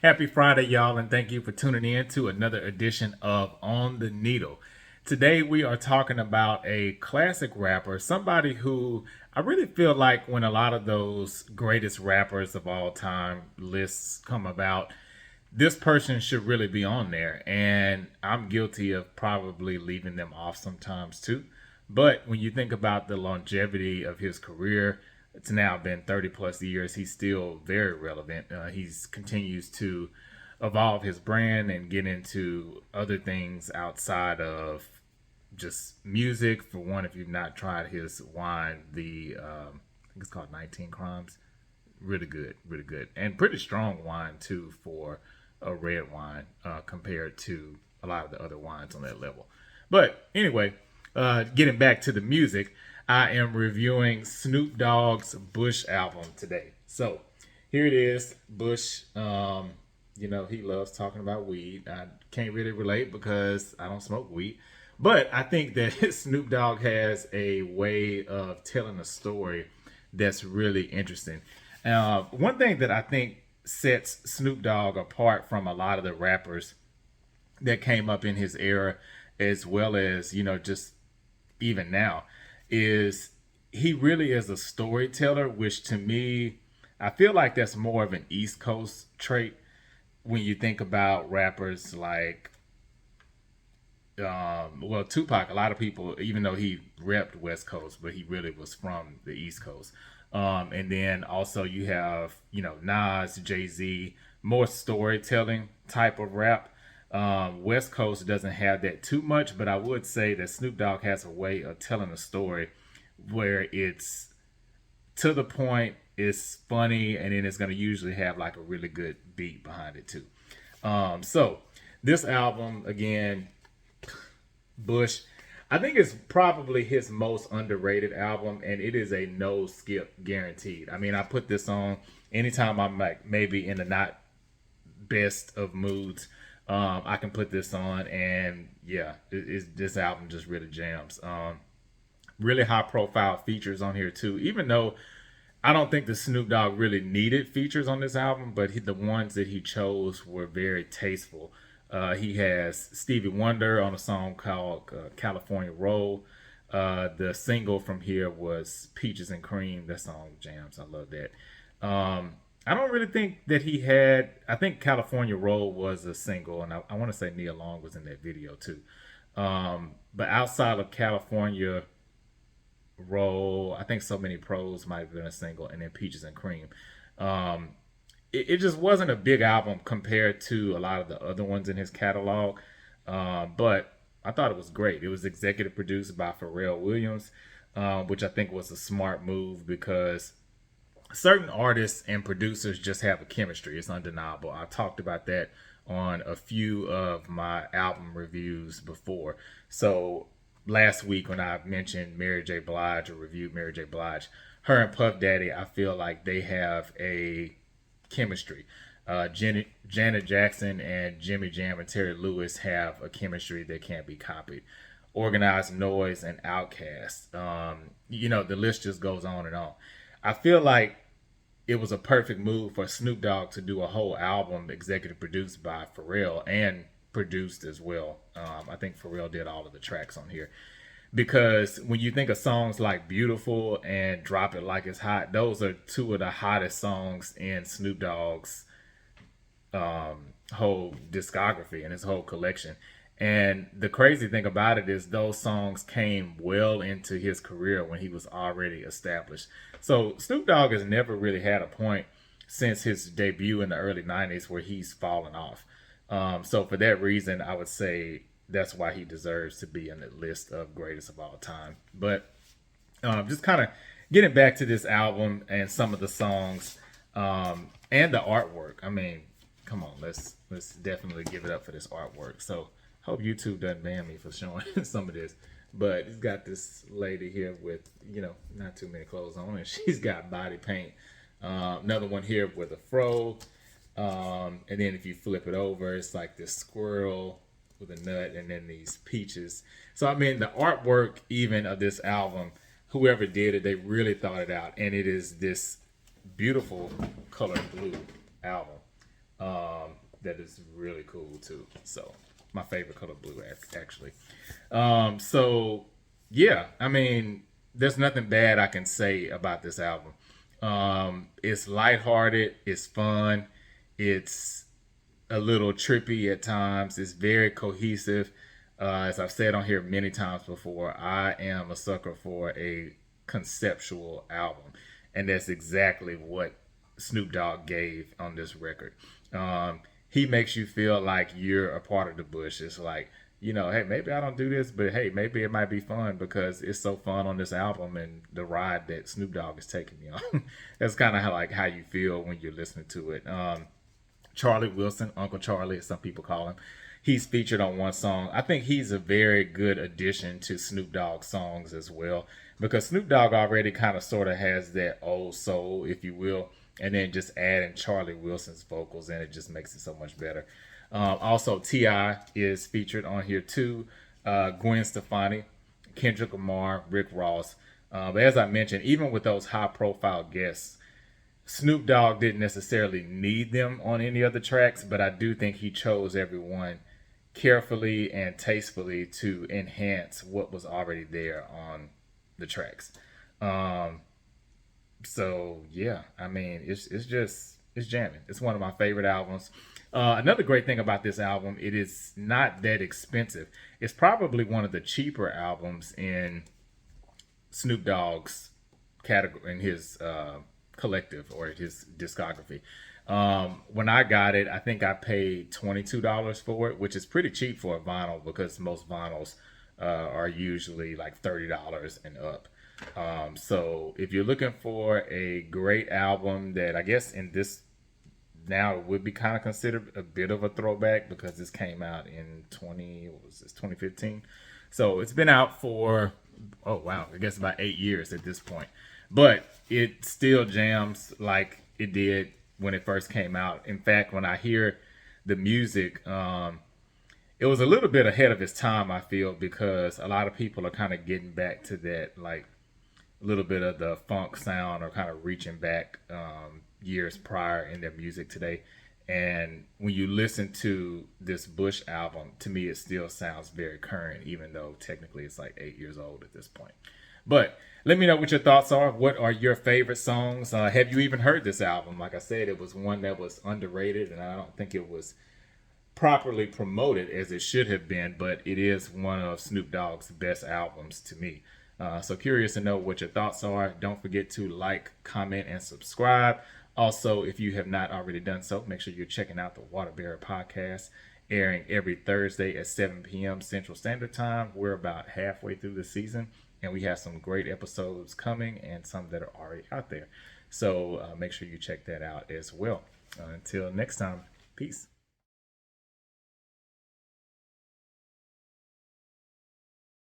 Happy Friday, y'all, and thank you for tuning in to another edition of On the Needle. Today, we are talking about a classic rapper, somebody who I really feel like when a lot of those greatest rappers of all time lists come about, this person should really be on there. And I'm guilty of probably leaving them off sometimes too. But when you think about the longevity of his career, it's now been 30 plus years. He's still very relevant. He's continues to evolve his brand and get into other things outside of just music. For one, if you've not tried his wine, I think it's called 19 Crimes. Really good, and pretty strong wine too for a red wine compared to a lot of the other wines on that level. But anyway, getting back to the music, I am reviewing Snoop Dogg's Bush album today. So here it is, Bush. He loves talking about weed. I can't really relate because I don't smoke weed. But I think that Snoop Dogg has a way of telling a story that's really interesting. One thing that I think sets Snoop Dogg apart from a lot of the rappers that came up in his era, as well as, just even now, is he really is a storyteller, which to me, I feel like that's more of an East Coast trait when you think about rappers like Tupac. A lot of people, even though he repped West Coast, but he really was from the East Coast. And then also you have, Nas, Jay-Z, more storytelling type of rap. West Coast doesn't have that too much, but I would say that Snoop Dogg has a way of telling a story where it's to the point, it's funny, and then it's going to usually have like a really good beat behind it too. So this album, again, Bush, I think it's probably his most underrated album, and it is a no skip guaranteed. I mean, I put this on anytime I'm like maybe in the not best of moods. I can put this on, and yeah, this album just really jams. Really high profile features on here too, even though I don't think the Snoop Dogg really needed features on this album, but the ones that he chose were very tasteful. He has Stevie Wonder on a song called California Roll. The single from here was Peaches and Cream. That song jams. I love that. I don't really think that he had. I think California Roll was a single, and I want to say Nia Long was in that video too. But outside of California Roll, I think So Many Pros might have been a single, and then Peaches and Cream. It just wasn't a big album compared to a lot of the other ones in his catalog. But I thought it was great. It was executive produced by Pharrell Williams, which I think was a smart move because certain artists and producers just have a chemistry. It's undeniable. I talked about that on a few of my album reviews before. So last week when I mentioned Mary J. Blige or reviewed Mary J. Blige, her and Puff Daddy, I feel like they have a chemistry. Janet Jackson and Jimmy Jam and Terry Lewis have a chemistry that can't be copied. Organized Noise and Outkast. The list just goes on and on. I feel like it was a perfect move for Snoop Dogg to do a whole album executive produced by Pharrell and produced as well. I think Pharrell did all of the tracks on here. Because when you think of songs like Beautiful and Drop It Like It's Hot, those are two of the hottest songs in Snoop Dogg's whole discography and his whole collection. And the crazy thing about it is those songs came well into his career when he was already established. So Snoop Dogg has never really had a point since his debut in the early 90s where he's fallen off. So for that reason, I would say that's why he deserves to be in the list of greatest of all time. But just kind of getting back to this album and some of the songs and the artwork. I mean, come on, let's definitely give it up for this artwork. So hope YouTube doesn't ban me for showing some of this. But he's got this lady here with, not too many clothes on, and she's got body paint. Another one here with a fro. And then if you flip it over, it's like this squirrel with a nut and then these peaches. So, I mean, the artwork even of this album, whoever did it, they really thought it out. And it is this beautiful color blue album. That is really cool too. So my favorite color blue actually. So yeah, I mean, there's nothing bad I can say about this album. It's lighthearted, it's fun, it's a little trippy at times. It's very cohesive. As I've said on here many times before, I am a sucker for a conceptual album, and that's exactly what Snoop Dogg gave on this record. He makes you feel like you're a part of the bush. It's like, hey, maybe I don't do this, but hey, maybe it might be fun because it's so fun on this album and the ride that Snoop Dogg is taking me on. That's kind of how you feel when you're listening to it. Charlie Wilson, Uncle Charlie, as some people call him. He's featured on one song. I think he's a very good addition to Snoop Dogg's songs as well, because Snoop Dogg already kind of sort of has that old soul, if you will, and then just adding Charlie Wilson's vocals and it just makes it so much better. Also, Ti is featured on here too. Gwen Stefani, Kendrick Lamar, Rick Ross. But as I mentioned, even with those high-profile guests, Snoop Dogg didn't necessarily need them on any of the tracks, but I do think he chose everyone carefully and tastefully to enhance what was already there on the tracks. Um, so yeah, I mean, it's jamming. It's one of my favorite albums. Another great thing about this album, it is not that expensive. It's probably one of the cheaper albums in Snoop Dogg's category, in his collective or his discography. When I got it, I think I paid $22 for it, which is pretty cheap for a vinyl because most vinyls are usually like $30 and up. So if you're looking for a great album that I guess in this now it would be kind of considered a bit of a throwback because this came out in 2015. So it's been out for, oh wow, I guess about 8 years at this point. But it still jams like it did when it first came out. In fact, when I hear the music, it was a little bit ahead of its time, I feel, because a lot of people are kind of getting back to that, like a little bit of the funk sound or kind of reaching back years prior in their music today. And when you listen to this Bush album, to me, it still sounds very current, even though technically it's like 8 years old at this point. But let me know what your thoughts are. What are your favorite songs? Have you even heard this album? Like I said, it was one that was underrated, and I don't think it was properly promoted as it should have been, but it is one of Snoop Dogg's best albums to me. So curious to know what your thoughts are. Don't forget to like, comment, and subscribe. Also, if you have not already done so, make sure you're checking out the Waterbearer podcast, airing every Thursday at 7 p.m. Central Standard Time. We're about halfway through the season, and we have some great episodes coming and some that are already out there. So make sure you check that out as well. Until next time, peace.